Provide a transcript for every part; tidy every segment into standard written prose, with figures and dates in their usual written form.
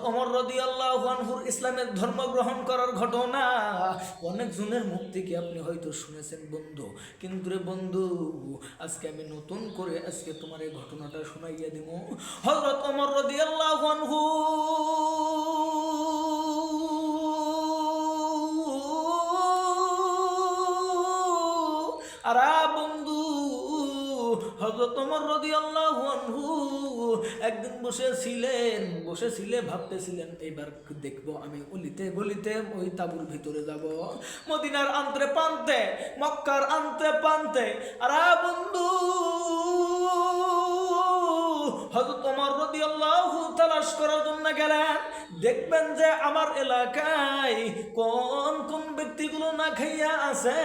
ওমর রাদিয়াল্লাহু আনহুর ইসলামের ধর্ম গ্রহণ করার ঘটনা অনেক জনের মুখ থেকে আপনি হয়তো শুনেছেন বন্ধু, কিন্তু রে বন্ধু আজকে আমি নতুন করে আজকে তোমার এই ঘটনাটা শোনাইয়া দিব। হযরত ওমর রাদিয়াল্লাহু আনহু আরা বন্ধু, হযরত ওমর রাদিয়াল্লাহু আনহু একদিন বসেছিলে ভাবতেছিলেন এবার দেখবো আমি অলিতে গলিতে ওই তাঁবুর ভিতরে যাব, মদিনার আন্তে প্রান্তে মক্কার আন্তে প্রান্তে। আরা বন্ধু, হযরত ওমর রাদিয়াল্লাহু তালাশ করার জন্য গেলেন। দেখবেন যে আমার এলাকায় কোন কোন ব্যক্তিগুলো না খাইয়া আছে,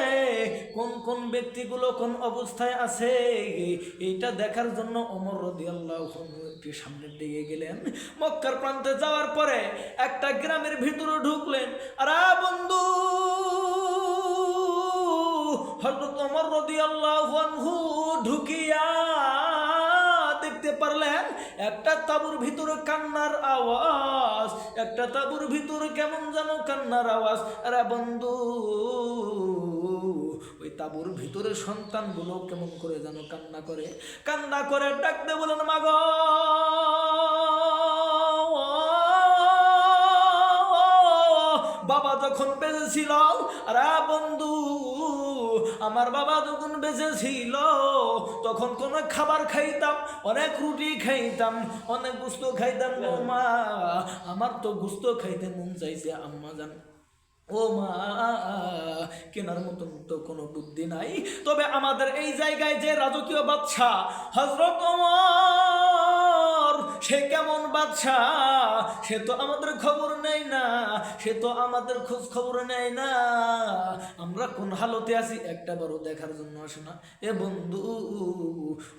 কোন কোন ব্যক্তিগুলো কোন অবস্থায় আছে, এইটা দেখার জন্য ওমর রাদিয়াল্লাহু আনহু একটু সামনের দিকে গেলেন। মক্কার প্রান্তে যাওয়ার পরে একটা গ্রামের ভিতরে ঢুকলেন। আরে বন্ধু, হযরত ওমর রাদিয়াল্লাহু আনহু ঢুকিয়া দেখতে পারলেন একটা তাঁবুর ভিতরে কান্নার আওয়াজ, একটা তাঁবুর ভিতরে কেমন যেন কান্নার আওয়াজ। আরে বন্ধু, ওই তাঁবুর ভিতরে সন্তানগুলো কেমন করে যেন কান্না করে ডাকতে বলেন, মাগো বাবা যখন বেঁচে ছিল, আরে বন্ধু আমার বাবা যখন বেঁচে ছিল তখন কোন খাবার খাইতাম, অনেক রুটি খাইতাম, অনেক গোস্ত খাইতাম। ও মা, আমার তো গোস্ত খাইতে মন চাইছে আম্মা জান। ও মা, কেনার মতন তো কোনো বুদ্ধি নাই। তবে আমাদের এই জায়গায় যে রাজকীয় বাদশা হযরত ওমর, সে কেমন বাদশা, সে তো আমাদের খবর নেই না, সে তো আমাদের খোঁজ খবর নেয় না। আমরা কোন হালতে আছি একটা বারও দেখার জন্য আসে না। এ বন্ধু,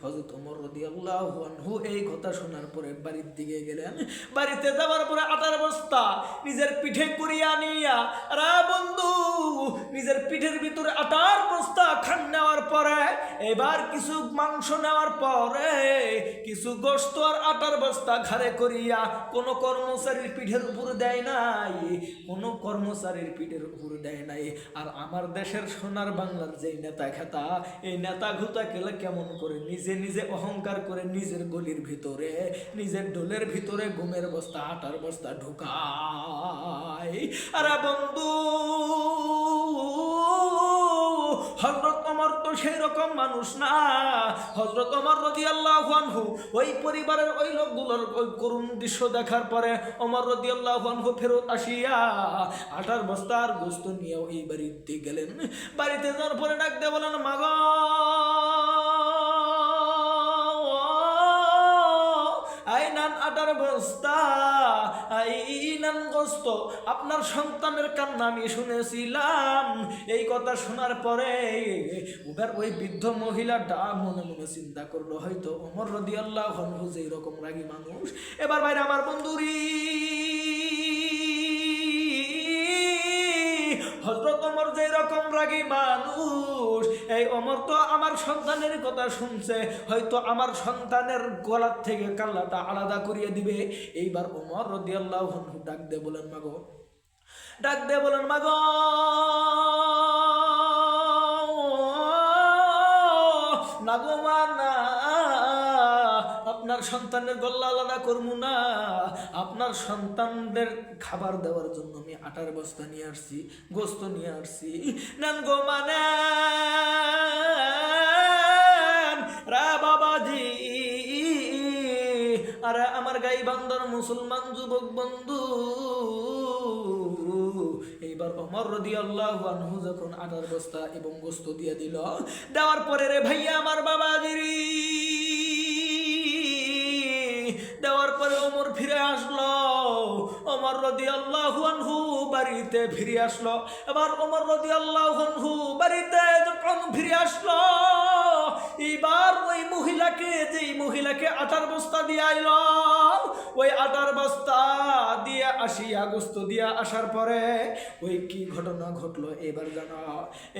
হযরত ওমর রাদিয়াল্লাহু আনহু এই কথা শোনার পরে বাড়ির দিকে গেলেন। বাড়িতে যাওয়ার পরে আটার বস্তা নিজের পিঠে করিয়া নিয়া, আরে বন্ধু নিজের পিঠের ভিতরে আটার বস্তা খান নেওয়ার পরে, এবার কিছু মাংস নেওয়ার পরে কিছু গোশত আর আটার বস্তা ঘাড়ে করিয়া কোনো কর্মচারীর পিঠের উপর দেয় নাই, কোনো কর্মচারীর পিঠের উপর দেয় নাই। আর আমার দেশের সোনার বাংলার যে নেতা খেতা, এই নেতা ঘুতা গেলে কেমন করে নিজে নিজে অহংকার করে নিজের গলির ভিতরে, নিজের ডোলের ভিতরে গমের বস্তা আটার বস্তা ঢুকায়। আরে বন্ধু, হযরত ওমর তো সেই রকম মানুষ না। হযরত ওমর রাদিয়াল্লাহু আনহু ওই পরিবারের ওই লোকগুলোর ওই করুণ দৃশ্য দেখার পরে ওমর রাদিয়াল্লাহু আনহু ফেরত আসিয়া আটার বস্তা আর গোশত নিয়ে ওই বাড়িতে গেলেন। বাড়িতে যাওয়ার পরে ডাকতে বলেন, মাগো আইনান আটার বস্তা, আইনান গোশত, আপনার সন্তানের কান্না আমি শুনেছিলাম। এই কথা শোনার পরে উবার ওই বৃদ্ধ মহিলাটা মনে মনে চিন্তা করলো, হয়তো ওমর রাদিয়াল্লাহু আনহু যেই রকম রাগী মানুষ। এবার ভাইরা আমার বন্ধুরি, হযরত ওমর যেই রকম রাগী মানুষ, এই ওমর তো আমার সন্তানের কথা শুনছে, হয়তো আমার সন্তানের গলার থেকে কাল্লাটা আলাদা করিয়ে দিবে। এইবার ওমর রাদিয়াল্লাহু আনহু ডাক দিয়ে বলেন, মাগো না গো মা, না, আপনার সন্তানের গলা আলাদা করবো না। আপনার সন্তানদের খাবার দেওয়ার জন্য আমি আটার বস্তা নিয়ে আসছি, গোস্ত নিয়ে আসছি, নেন গো মানে রা বাবাজি। আরে আমার গাই বান্দার মুসলমান যুবক বন্ধু, এইবার ওমর রাদিয়াল্লাহু আনহু যখন আটার বস্তা এবং গোশত দিয়ে দিল, দেওয়ার পরে রে ভাইয়া আমার বাবাজিরি, দেওয়ার পরে ওমর ফিরে আসলো। ওমর রাদিয়াল্লাহু আনহু বাড়িতে ফিরে আসলো। এবার ওমর রাদিয়াল্লাহু আনহু বাড়িতে যখন ফিরে আসলো, এইবার ওই মহিলাকে আটার বস্তা দিয়ে আইল। ওই আটার বস্তা দিয়ে আসিয়া গোস্ত দিয়ে আসার পরে ওই কি ঘটনা ঘটলো এবার জানা।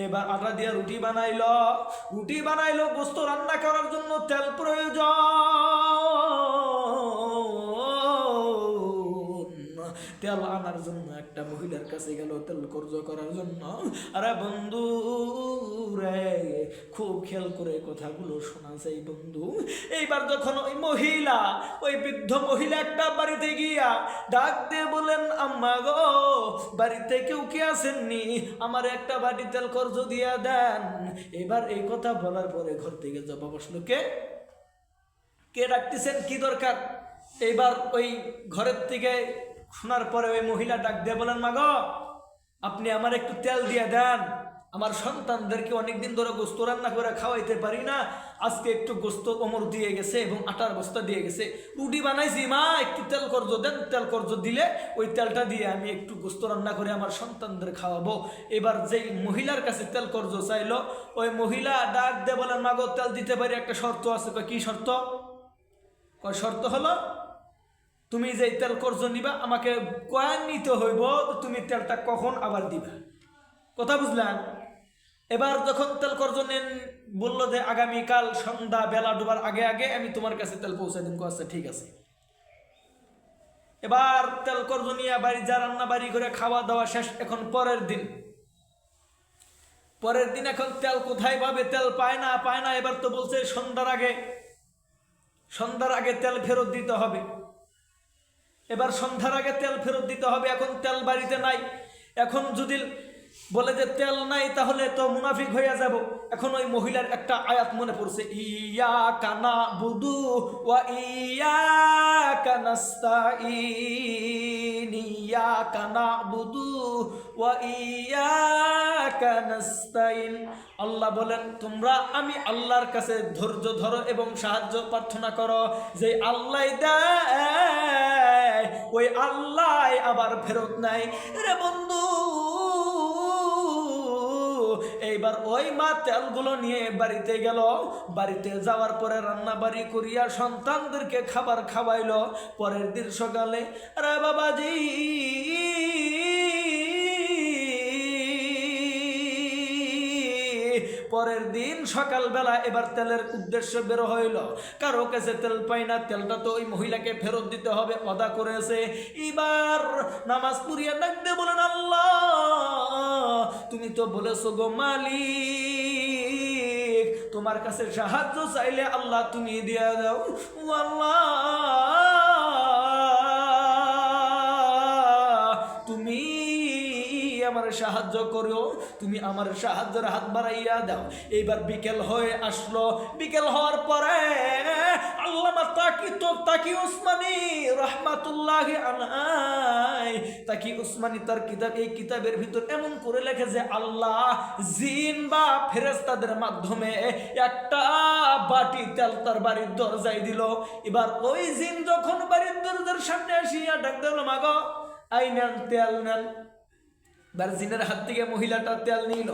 এবার আটা দিয়ে রুটি বানাইলো, গোস্ত রান্না করার জন্য তেল প্রয়োজন। তেল আনার জন্য একটা মহিলার কাছে গেল তেল কর্জ করার জন্য। আরে বন্ধু রে, খুব খেয়াল করে কথাগুলো শোনা যায় বন্ধু। এইবার যখন ওই বৃদ্ধ মহিলা একটা বাড়িতে গিয়া ডাক দিয়ে বলেন, আম্মা গো, বাড়িতে কেউ কি আসেননি? আমার একটা বাটি তেল কর্জ দিয়া দেন। এবার এই কথা বলার পরে ঘর থেকে জবাব আসলো, কে ডাকতেছেন, কি দরকার? এইবার ওই ঘরের থেকে শোনার পরে ওই মহিলা ডাক দিয়ে বলেন, মা গো, আপনি আমার একটু তেল দিয়ে দেন। আমার সন্তানদেরকে অনেকদিন ধরে গোস্ত রান্না করে খাওয়াইতে পারি না, আজকে একটু গোস্ত ওমর দিয়ে গেছে এবং আটার বস্তা দিয়ে গেছে, রুটি বানাইছি, মা একটু তেল কর্জ দেন। তেল কর্জ দিলে ওই তেলটা দিয়ে আমি একটু গোস্ত রান্না করে আমার সন্তানদের খাওয়াবো। এবার যেই মহিলার কাছে তেল কর্জ চাইলো, ওই মহিলা ডাক দিয়ে বলেন, মা গো, তেল দিতে পারি, একটা শর্ত আছে। কি শর্ত? শর্ত হলো, তুমি যে তেল কর্জ নিবা আমাকে কয়েন নিতে হইব, তুমি তেলটা কখন আবার দিবা। কথা বুঝলেন? এবার যখন তেল কর্জ নেন, বললো যে আগামীকাল সন্ধ্যা বেলা ডোবার আগে আগে আমি তোমার কাছে তেল পৌঁছে দিন। আচ্ছা ঠিক আছে। এবার তেল কর্জ নিয়ে বাড়ি যা রান্না বাড়ি করে খাওয়া দাওয়া শেষ। এখন পরের দিন এখন তেল কোথায় পাবে? তেল পায় না। এবার তো বলছে সন্ধ্যার আগে তেল ফেরত দিতে হবে। এবার সন্ধ্যার আগে তেল ফেরত দিতে হবে। এখন তেল বাড়িতে নাই। এখন যদি বলে যে তেল নাই, তাহলে তো মুনাফিক হইয়া যাব। এখন ওই মহিলার একটা আয়াত মনে পড়ছে, ইয়াকা নাবুদু ওয়া ইয়াকা নাস্তাইন, ইয়াকা নাবুদু ওয়া ইয়াকা নাস্তাইন। আল্লাহ বলেন, আমি আল্লাহর কাছে ধৈর্য ধরো এবং সাহায্য প্রার্থনা করো। যে আল্লাহ দেয় ওই আল্লাহ আবার ফেরত নাই রে বন্ধু। এইবার ওই মা তেলগুলো নিয়ে বাড়িতে গেল। বাড়িতে যাওয়ার পরে রান্না বাড়ি করিয়া সন্তানদেরকে খাবার খাওয়াইলো। পরের দিন সকালে, আরে বাবাজি, পরের দিন সকালবেলা এবার তেলের উদ্দেশ্য বের হইল। কারো কাছে তেল পাই না, তেলটা তো ওই মহিলাকে ফেরত দিতে হবে, ওয়াদা করেছে। এবার নামাজ পড়িয়া ডাক দিয়ে বলেন, আল্লাহ, তুমি তো বলেছো গো মালিক, তোমার কাছে সাহায্য চাইলে আল্লাহ তুমি দিয়া দাও। আল্লাহ, তুমি আমার সাহায্য করো, তুমি আমার সাহায্যের হাত বাড়াইয়া দাও। এইবার বিকেল হয়ে আসলো। বিকেল হওয়ার পরে আল্লামা তাকি উসমানী রাহমাতুল্লাহি আলাইহি, তাকি উসমানী তার কিতাব, এই কিতাবের ভিতর এমন করে লেখে যে আল্লাহ জিন বা ফেরেশতাদের মাধ্যমে একটা বাটি তেল তার বাড়ির দরজায় দিল। এবার ওই জিন যখন বাড়ির দরজার সামনে আসিয়া ডাক দিল, মাগো, আই নেন তেল নেন। এবার জিনের হাত থেকে মহিলাটা তেল নিল।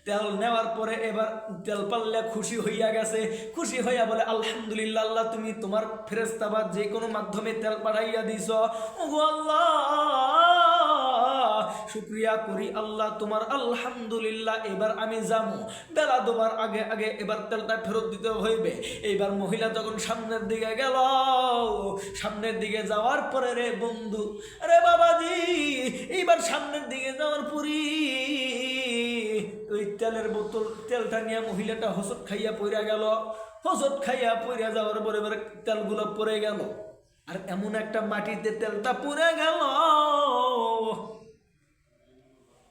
তেল নেওয়ার পরে এবার তেল পাল্লে খুশি হইয়া গেছে। খুশি হইয়া বলে, আলহামদুলিল্লাহ, আল্লাহ তুমি তোমার ফেরেশতা বা যে কোনো মাধ্যমে তেল পাঠাইয়া দিছ। ওগো আল্লাহ, শুকরিয়া করি আল্লাহ তোমার, আলহামদুলিল্লাহ। এবার আমি যাবো, বেলা ডোবার আগে আগে এবার তেলটা ফেরত দিতে হইবে। এইবার মহিলা যখন সামনের দিকে গেল, সামনের দিকে যাওয়ার পরে রে বন্ধু, আরে বাবাজি, এইবার সামনের দিকে যাওয়ার পরই ওই তেলের বোতল, তেলটা নিয়ে মহিলাটা হোঁচট খাইয়া পড়ে গেল। হোঁচট খাইয়া পড়ে যাওয়ার পরে এবার তেলগুলো পড়ে গেল। আর এমন একটা মাটিতে তেলটা পড়ে গেল,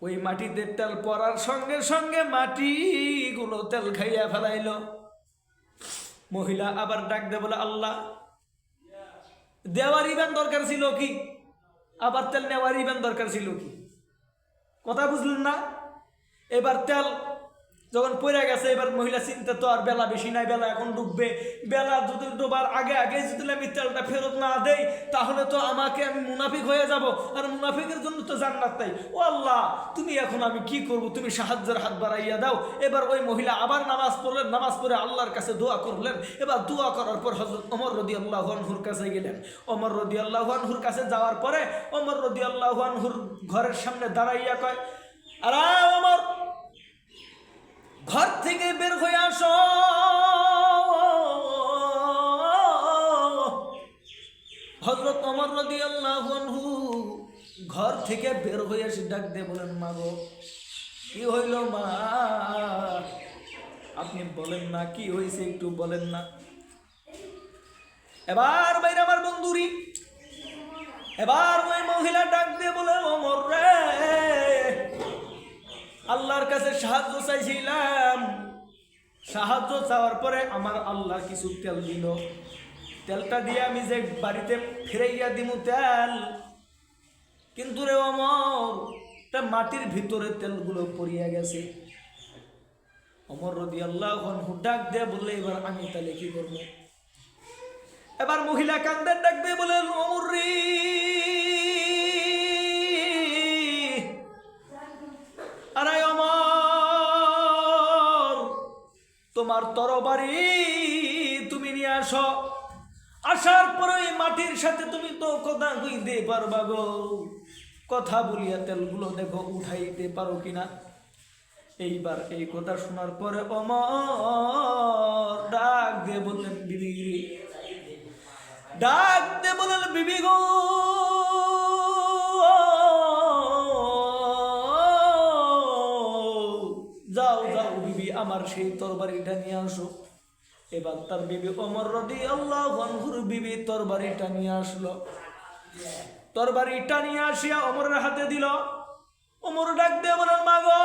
ওই মাটিতে তেল পড়ার সঙ্গে সঙ্গে মাটিগুলো তেল খাইয়া ফেলাইল। মহিলা আবার ডাক দে বলে, আল্লাহ, দেওয়ার ইবেন দরকার ছিল কি? আবার তেল নেওয়ার ইবেন দরকার ছিল কি? কথা বুঝলেন না? এবার তেল যখন পড়ে গেছে, এবার মহিলা চিন্তা তো আর বেলা বেশি নাই, বেলা এখন ডুববে, বেলা যদি ডোবার আগে আগে যদি আমি তেলটা ফেরত না দেই তাহলে তো আমি মুনাফিক হয়ে যাব, আর মুনাফিকের জন্য তো জান্নাত নাই। ও আল্লাহ, তুমি এখন আমি কি করব, তুমি সাহায্যের হাত বাড়াইয়া দাও। এবার ওই মহিলা আবার নামাজ পড়লেন, নামাজ পড়ে আল্লাহর কাছে দোয়া করলেন। এবার দোয়া করার পর হযরত ওমর রাদিয়াল্লাহু আনহুর কাছে গেলেন। ওমর রাদিয়াল্লাহু আনহুর কাছে যাওয়ার পরে ওমর রাদিয়াল্লাহু আনহুর ঘরের সামনে দাঁড়াইয়া কয়, আরে ওমর, ঘর থেকে বের হয়ে আসো। হযরত ওমর রাদিয়াল্লাহু আনহু ঘর থেকে বের হয়ে এসে ডাক দিয়ে বলেন, মা গো, কি হইল মা? আপনি বলেন না কি হয়েছে, একটু বলেন না। এবার বাইরে আমার বন্ধুরি, এবার ওই মহিলা ডাক দিয়ে বলে, ওমর রে, আল্লাহর কাছে সাহায্য চাইছিলাম, সাহায্য চাওয়ার পরে আমার আল্লাহ কিছু তেল দিল, তেলটা দিয়ে আমি যে বাড়িতে ফিরাইয়া দিমু তেল, কিন্তু রে ওমর, তা মাটির ভিতরে তেলগুলো পড়িয়া গেছে। ওমর রাদিয়াল্লাহু আনহু ডাক দিয়ে বললে, এবার আমি তাহলে কি করবো? এবার মহিলা কান্দের ডাক দিয়ে বলেন, ওমর রে, আরে ওমর, তোমার তরবারি তুমি নিয়ে আসো, আসার পরে ওই মাটির সাথে তুমি তো কথা কইতে পারবা গো, কথা বলিয়া তেলগুলো দেখো উঠাইতে পারো কিনা। এইবার এই কথা শোনার পরে ওমর ডাক দিয়ে বললেন, বিবি, ডাক দিয়ে বললেন, বিবি গো, যাও যাও বিবি, আমার সেই তরবারিটা নিয়ে আসো। এবার তার বিবি ওমর রাদিয়াল্লাহু আনহুর বিবি তরবারিটা নিয়ে আসলো। তরবারিটা নিয়ে আসিয়া ওমরের হাতে দিল। ওমর ডাক দিয়ে বলেন, মা গো,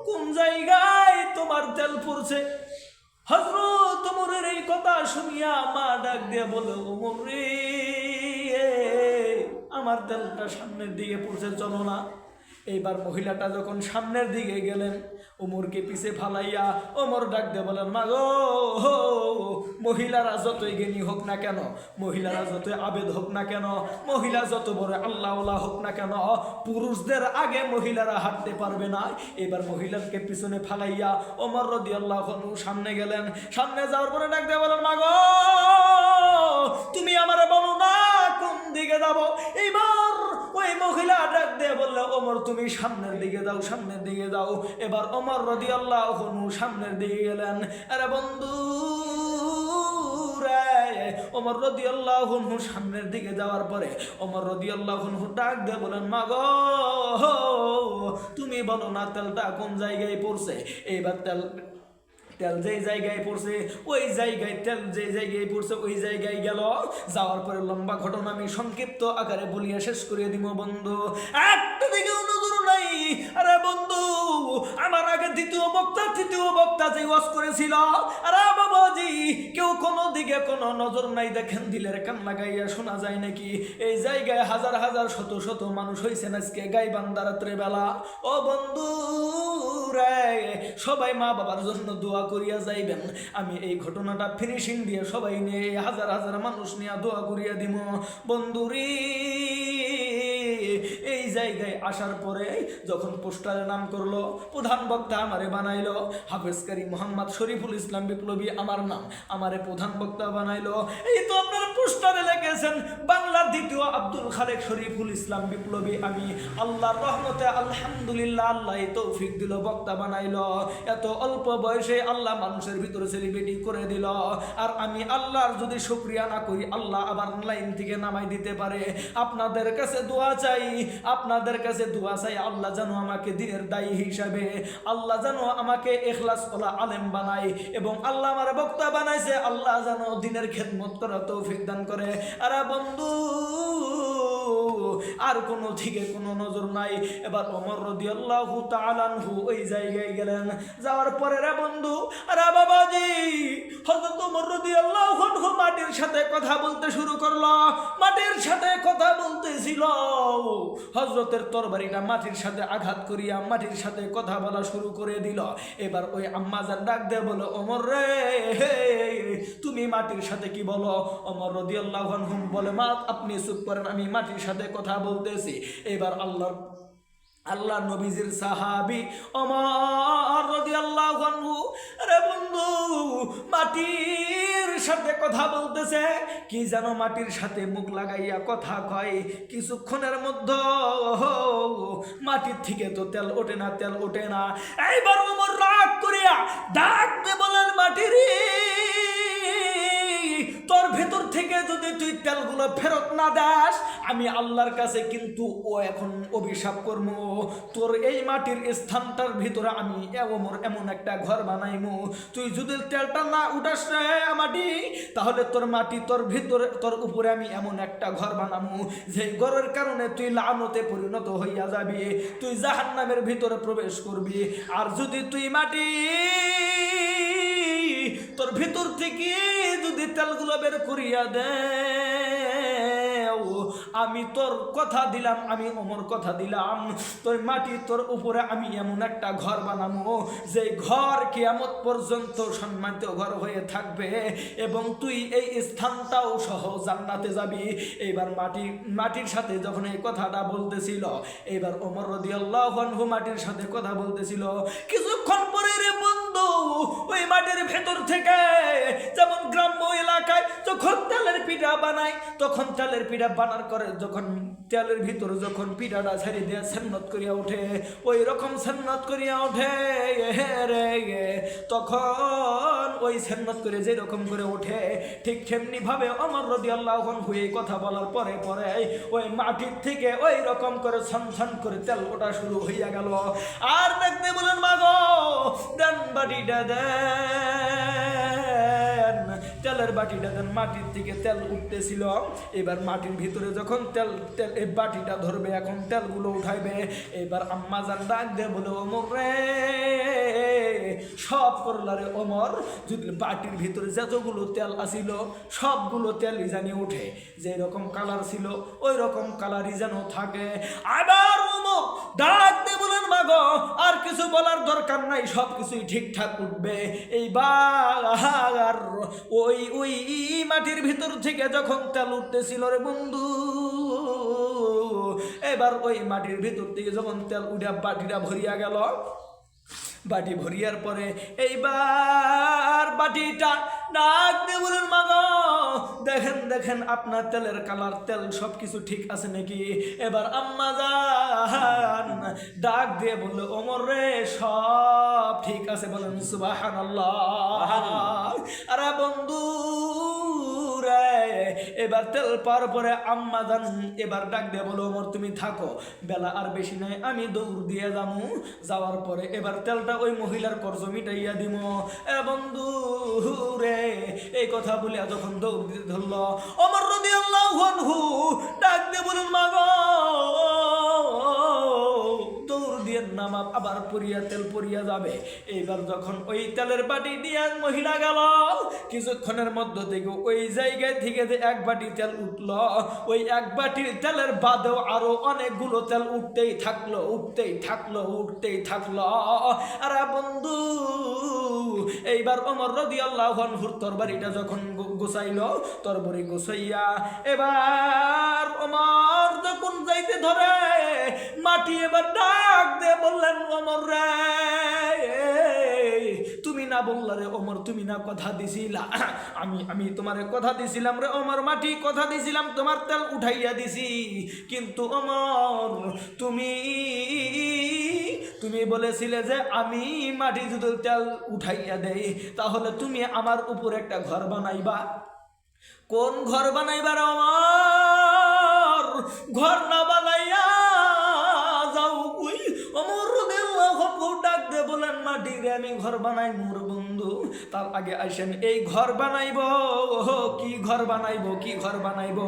কোন জায়গায় তোমার তেল পড়ছে? হযরত ওমরের এই কথা শুনিয়া মা ডাক দিয়ে বলে, ওমর রে, আমার তেলটা সামনের দিকে পড়ছে, চলো না। এইবার মহিলাটা যখন সামনের দিকে গেলেন, ওমরকে পিছে ফালাইয়া ওমর ডাক দিয়ে বলেন, মা গো, মহিলারা যতই জ্ঞানী হোক না কেন, মহিলারা যতই আবেদ হোক না কেন, মহিলা যত বড় আল্লাহওয়ালা হোক না কেন, পুরুষদের আগে মহিলারা হাঁটতে পারবে না। এবার মহিলাকে পিছনে ফালাইয়া ওমর রাদিয়াল্লাহু আনহু সামনে গেলেন। সামনে যাওয়ার পরে ডাক দিয়ে বলেন, মা গো, তুমি আমারে বলো না কোন দিকে যাব? এইবার ওই মহিলা ডাক দিয়ে বলল, ওমর তুমি সামনের দিকে যাও, সামনের দিকে যাও। এবার ওমর রাদিয়াল্লাহু আনহু সামনের দিকে গেলেন। আরে বন্ধু রে, ওমর রাদিয়াল্লাহু আনহু সামনের দিকে যাওয়ার পরে ওমর রাদিয়াল্লাহু আনহু ডাক দিয়ে বলেন, মা গো, তুমি বলো না তেলটা কোন জায়গায় পড়ছে? এইবার তেল যেই জায়গায় পড়ছে ওই জায়গায়, তেল যে জায়গায় পড়ছে ওই জায়গায় গেল। যাওয়ার পরে লম্বা ঘটনা আমি সংক্ষিপ্ত আকারে বলিয়া শেষ করিয়ে দিব বন্ধু, একটা দিকে নজর নাই। আরে বন্ধু, আমার আগে তৃতীয় বক্তা যে ওয়াজ করেছিল, আরে বাবাজি, কেউ কোনো দিকে কোনো নজর নাই, দেখেন দিলের কান লাগাইয়া শোনা যায় নাকি? এই জায়গায় হাজার হাজার শত শত মানুষ হয়েছেন আজকে গাইবান্ধা রাত্রে বেলা। ও বন্ধু রে, সবাই মা বাবার জন্য দোয়া করিয়া যাইবেন। আমি এই ঘটনাটা ফিনিশিং দিয়ে সবাই নিয়ে হাজার হাজার মানুষ নিয়ে দোয়া করিয়া দিব। বন্ধুরি, এই জায়গায় আসার পরে যখন পোস্টারে নাম করলো, প্রধান বক্তা আমারে বানাইলো, হাফেজ কারি মোহাম্মদ শরীফুল ইসলাম বিপ্লবী আমার নাম, আমারে প্রধান বক্তা বানাইলো। এই তো আপনারা পোস্টারে লিখেছেন বাংলার দ্বিতীয় আব্দুল খালেক শরীফুল ইসলাম বিপ্লবী। আমি আল্লাহর রহমতে আলহামদুলিল্লাহ, আল্লাহ তৌফিক দিল, বক্তা বানাইলো। এত অল্প বয়সে আল্লাহ মানুষের ভিতরে সেলিব্রিটি করে দিল। আর আমি আল্লাহর যদি শুকরিয়া না করি, আল্লাহ আবার লাইন থেকে নামাই দিতে পারে। আপনাদের কাছে দোয়া চাই, আপনাদের কাছে দোয়া চাই, আল্লাহ যেন আমাকে দিনের দায়ী হিসাবে, আল্লাহ যেন আমাকে ইখলাস ওয়ালা আলেম বানায়, এবং আল্লাহ আমার বক্তা বানাইছে, আল্লাহ যেন দিনের খেদমত করার তৌফিক দান করে। আরে বন্ধু, আর কোনো দিকে কোনো নজর নাই। এবার ওমর রাদিয়াল্লাহু তাআলা আনহু ওই জায়গায় গেলেন। যাওয়ার পরে রে বন্ধু, আরে বাবাজি, হযরত ওমর রাদিয়াল্লাহু আনহু মাটির সাথে কথা বলতে শুরু করলো, মাটির সাথে কথা বলতেছিল। হযরতের তরবারিটা মাটির সাথে আঘাত করিয়া মাটির সাথে কথা বলা শুরু করে দিল। এবার ওই আম্মাজান ডাক দিয়ে বলো, ওমর রে, তুমি মাটির সাথে কি বলো? ওমর রাদিয়াল্লাহু আনহু বলে, মা আপনি চুপ করেন, আমি মাটির সাথে কথা বলতেছি। এবার আল্লাহ নবীজির সাহাবী ওমর রাদিয়াল্লাহু আনহু, আরে বন্ধু, মাটির সাথে কথা বলতেছে, কি যেন মাটির সাথে মুখ লাগাইয়া কথা কয়। কিছুক্ষণের মধ্যে মাটির থেকে তো তেল ওঠে না, তেল ওঠে না। এইবার ওমর রাগ করিয়া ডাকতে বলেন, মাটিরে, তোর ভেতর থেকে যদি তুই তেলগুলো ফেরত না দাস, আমি আল্লাহর কাছে কিন্তু এখন অভিশাপ করবো। তোর এই মাটির স্থানটার ভিতরে আমি এমন একটা ঘর বানাইমু, তুই যদি তেলটা না উঠাস রে মাটি, তাহলে তোর মাটি তোর ভিতরে তোর উপরে আমি এমন একটা ঘর বানামু, যে ঘরের কারণে তুই লানতে পরিণত হইয়া যাবি, তুই জাহান্নামের ভিতরে প্রবেশ করবি। আর যদি তুই মাটি তোর ভিতর থেকে যদি তেলগুলো বের করিয়া দে, আমি তোর কথা দিলাম, আমি ওমর কথা দিলাম, তোর মাটি তোর উপরে আমি এমন একটা ঘর বানাবো, যে ঘর কিয়ামত পর্যন্ত সম্মানিত ঘর হয়ে থাকবে, এবং তুই এই স্থানটাও সহ জান্নাতে যাবি। এইবার মাটির সাথে যখন এই কথাটা বলতেছিল, এইবার ওমর রাদিয়াল্লাহু আনহু মাটির সাথে কথা বলতেছিল। কিছুক্ষণ পরে রে বন্ধু, ওই মাটির ভেতর থেকে, যেমন গ্রাম্য এলাকায় যখন তেলের পিঠা বানায়, তখন তেলের পিঠা বানার করে যখন তেলের ভিতর যখন পিঠাটা ছেড়ে দিয়ে সেন্নত করিয়া ওঠে, ওই রকম সেন্নত করিয়া ওঠে রে, তখন ওই সেন্নত করে যে রকম করে ওঠে, ঠিক তেমনি ভাবে ওমর রাদিয়াল্লাহু আনহু এই কথা বলার পরে পরে ওই মাটির থেকে ওই রকম করে ছনছন করে তেল ওঠা শুরু হইয়া গেল। আর দেখতে বলেন, মাগো দেন বাটিটা দেন, তেলের বাটিটা দেন। মাটির থেকে তেল উঠতেছিল। এবার মাটির ভিতরে যখন তেল এই বাটিটা ধরবে, এখন তেলগুলো উঠাইবে। এবার আম্মাজান ডাক দিয়ে বলে, ওমর রে, সব করলারে ওমর, যদি বাটির ভিতরে যতগুলো তেল আসিল সবগুলো তেলই জানি উঠে, যে রকম কালার ছিল ওই রকম কালারই যেন থাকে। আবার ওমর ডাক দিয়ে বলেন, মাগো আর কিছু বলার দরকার নাই, সব কিছুই ঠিকঠাক উঠবে। এইবার ওই ওই মাটির ভিতর থেকে যখন তেল উঠতেছিল রে বন্ধু, এবার ওই মাটির ভিতর থেকে যখন তেল উঠে বাটিটা ভরিয়া গেল, বাটি ভরিয়ার পরে এইবার বাটিটা ডাক দিয়ে বলেন, মাগো দেখেন দেখেন আপনার তেলের কালার, তেল সব কিছু ঠিক আছে নাকি? এবার আম্মাজান ডাক দিয়ে বললো, ওমর রে, সব ঠিক আছে, বলেন সুবহানাল্লাহ। আরে বন্ধু রে, এবার তেল পাওয়ার পরে আম্মাজান এবার ডাক দিয়ে বলো, ওমর তুমি থাকো, বেলা আর বেশি নাই, আমি দৌড় দিয়ে যাবো। যাওয়ার পরে এবার তেলটা ওই মহিলার কর্জ মিটাইয়া দিব। বন্ধু রে, এই কথা বলিয়া যখন দৌড় দিতে ধরল, ওমর রাদিয়াল্লাহু আনহু ডাক দিয়ে বলেন, মাগো দৌড় দিয়ে নামা, আবার পরিয়া তেল পরিয়া যাবে। এইবার যখন ওই তেলের বাটি দিয়ে মহিলা গেল, কিছুক্ষণের মধ্য থেকে ওই জায়গায় থেকে যে এক বাটি তেল উঠল, ওই এক বাটির তেলের বাদেও আরো অনেকগুলো তেল উঠতেই থাকলো, উঠতেই থাকলো, উঠতেই থাকলো। আরে বন্ধু, এইবার ওমর রাদিয়াল্লাহু আনহুর তরবারিটা যখন গোছাইলো, তরবারি গোছাইয়া এবার ওমর যখন যাইতে ধরে, মাটি এবার ডাক দিয়ে বললেন, ওমর রে, তুমি না বললা রে ওমর, তুমি না কথা দিছিলা, আমি তোমারে কথা দিছিলাম রে ওমর, মাটি কথা দিছিলাম তোমার তেল উঠাইয়া দিছি, কিন্তু ওমর তুমি বলেছিলে যে আমি মাটি যদি তেল উঠাইয়া দেই, তাহলে তুমি আমার উপর একটা ঘর বানাইবা। কোন ঘর বানাইবা রে ওমর? ঘর না বানাইয়া যাও কই? ওমর রাদিয়াল্লাহু আনহু ডাক দিয়ে বলেন, মাটি রে, আমি ঘর বানাই মোর বন্ধু, তার আগে আসেন এই ঘর বানাইব। কি ঘর বানাইব, কি ঘর বানাইব,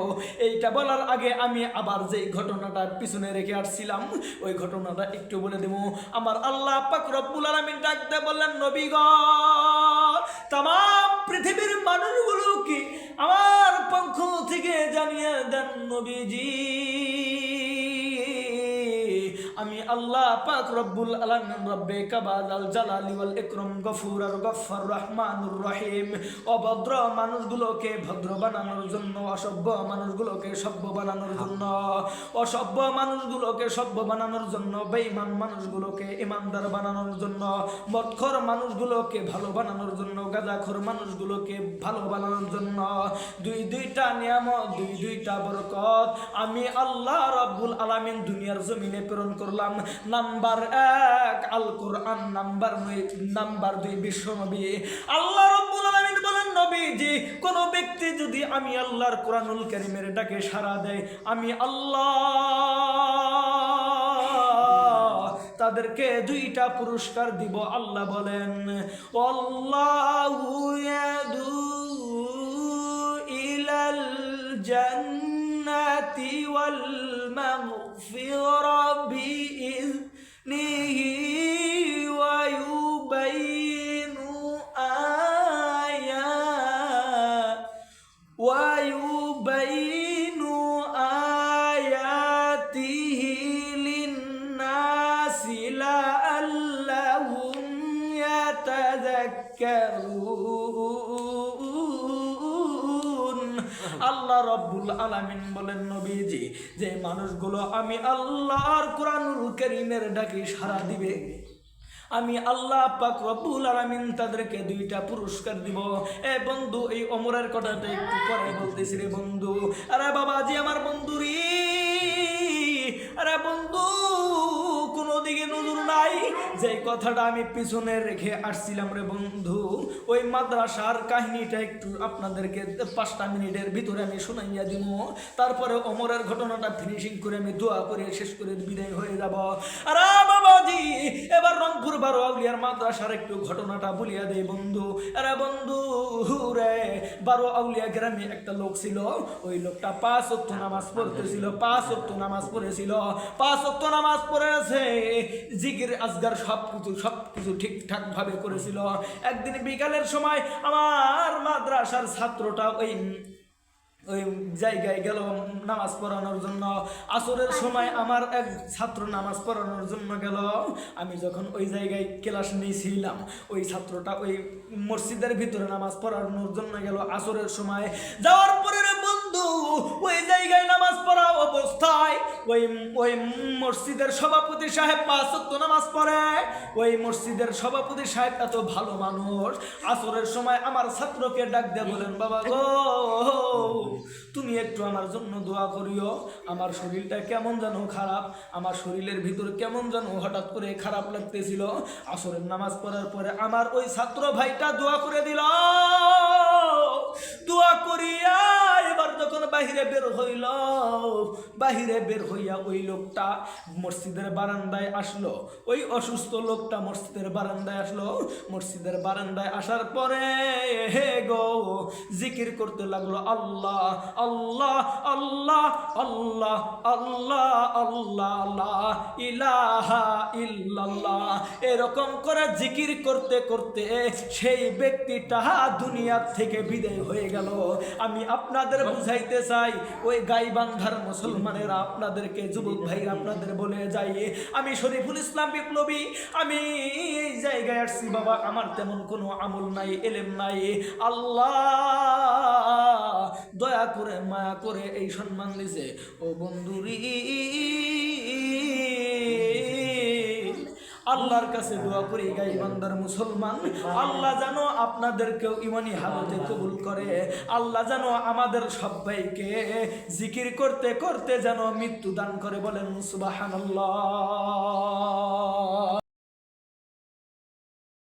এইটা বলার আগে আমি আবার যেই ঘটনাটা পিছনে রেখে আসছিলাম ওই ঘটনাটা একটু বলে দেব। আমার আল্লাহ পাক রব্বুল আলামিন ডাক দিয়ে বললেন, নবী গো, তামাম পৃথিবীর মানুষগুলো কি আমার পক্ষ থেকে জানিয়ে দেন নবীজি, আমি আল্লাহ পাক রব্বুল আলামিন রব্বে কাবাল আল জালালি ওয়াল ইকরাম গফুর আর গফফার রহমানুর রহিম অভদ্র মানুষগুলোকে ভদ্র বানানোর জন্য, অসভ্য মানুষগুলোকে সভ্য বানানোর জন্য, অসভ্য মানুষগুলোকে সভ্য বানানোর জন্য, বেঈমান মানুষগুলোকে ইমানদার বানানোর জন্য, মদখোর মানুষগুলোকে ভালো বানানোর জন্য, গাঁজাখোর মানুষগুলোকে ভালো বানানোর জন্য দুইটা নিয়ামত, দুইটা বরকত আমি আল্লাহ রাব্বুল আলামিন দুনিয়ার জমিনে প্রেরণ করলাম। নাম্বার 1 আল কোরআন, নাম্বার 2 বিশ্বনবী। আল্লাহ রাব্বুল আলামিন বলেন, নবীজি কোন ব্যক্তি যদি আমি আল্লাহর কোরআনুল কারীমের ডাকে সাড়া দেয়, আমি আল্লাহ তাদেরকে 2টা পুরস্কার দিব। আল্লাহ বলেন, আল্লাহু ইয়াদু ইলাল জান্নাতি ওয়াল মাগফিরা বিইذনিহি ওয়া ইউবাইনু আয়াতিহি লিন্নাসি লাআল্লাহুম ইয়াতাযাক্কারুন। আল্লাহ রাব্বুল আলামিন বলেন, নবীজি যে মানুষগুলো আমি আল্লাহর কোরআনুল কারীমের ডাকে সাড়া দিবে, আমি আল্লাহ পাক রব্বুল আলামিন তাদেরকে 2টা পুরস্কার দিব। এ বন্ধু, এই ওমরের কথাটা একটু পরে বলতেছি রে বন্ধু। আরে বাবাজি আমার বন্ধু রে, আরে বন্ধু কোনো দিকে নজর নাই। যে কথাটা আমি পিছনে রেখে আসছিলাম রে বন্ধু, ওই মাদ্রাসার কাহিনীটা একটু আপনাদেরকে 5টা মিনিটের ভিতরে আমি শুনাইয়া দিব। তারপরে ওমরের ঘটনাটা ফিনিশিং করে আমি দোয়া করে শেষ করে বিদায় হয়ে যাব। আরে বাবাজি এবার রংপুর 12 আউলিয়ার মাদ্রাসার একটু ঘটনাটা বলিয়া দেই বন্ধু। আরে বন্ধু রে, 12 আউলিয়া গ্রামে একটা লোক ছিল। ওই লোকটা 5 ওয়াক্ত নামাজ পড়তেছিল, 5 ওয়াক্ত নামাজ পড়েছিল, 5 ওয়াক্ত নামাজ পড়েছে, জিকির আজগার সবকিছু ঠিকঠাক ভাবে করেছিল। একদিন বিকালের সময় আমার মাদ্রাসার ছাত্রটা ওই জায়গায় গেল নামাজ পড়ানোর জন্য। আসরের সময় আমার এক ছাত্র নামাজ পড়ানোর জন্য গেল। আমি যখন ওই জায়গায় ক্লাস নিয়েছিলাম, ওই ছাত্রটা ওই মসজিদের ভিতরে নামাজ পড়ানোর জন্য গেল। আসরের সময় যাওয়ার পরে বন্ধু ওই জায়গায় নামাজ পড়া অবস্থায় ওই মসজিদের সভাপতি সাহেব 5 ওয়াক্ত নামাজ পড়ে। ওই মসজিদের সভাপতি সাহেব এত ভালো মানুষ, আসরের সময় আমার ছাত্রকে ডাক দিয়ে বলেন, বাবা গো তুমি একটু আমার জন্য দোয়া করিও। আমার শরীরটা কেমন যেন খারাপ, আমার শরীরের ভিতর কেমন যেন হঠাৎ করে খারাপ লাগতেছিল। আসরের নামাজ পড়ার পরে আমার ওই ছাত্র ভাইটা দোয়া করে দিল। দোয়া করিয়া এবার যখন বাহিরে বের হইয়া ওই লোকটা মসজিদের বারান্দায় আসলো। ওই অসুস্থ লোকটা মসজিদের বারান্দায় আসলো। মসজিদের বারান্দায় আসার পরে হে গো জিকির করতে লাগলো, আল্লাহ আল্লাহ আল্লাহ আল্লাহ আল্লাহ আল্লাহ লা ইলাহা ইল্লাল্লাহ। এরকম করে জিকির করতে করতে সেই ব্যক্তিটা দুনিয়া থেকে বিদায় হয়ে গেল। আমি আপনাদের বুঝাইতে চাই, ওই গাইবান্ধার মুসলমানেরা, আপনাদেরকে যুবক ভাইরা আপনাদের বলে যাই, আমি শরীফুল ইসলাম বিপ্লবী, আমি এই জায়গায় আসছি বাবা, আমার তেমন কোনো আমল নাই, এলেম নাই। আল্লাহ দয়া করে মায়া করে এই সম্মান দিছে। ও বন্ধুরি, আল্লাহর কাছে দোয়া করি গাইবান্ধার মুসলমান, আল্লাহ যেন আপনাদেরকেও ইমানি হালতে কবুল করে। আল্লাহ যেন আমাদের সবাইকে জিকির করতে করতে যেন মৃত্যু দান করে। বলেন সুবহানাল্লাহ।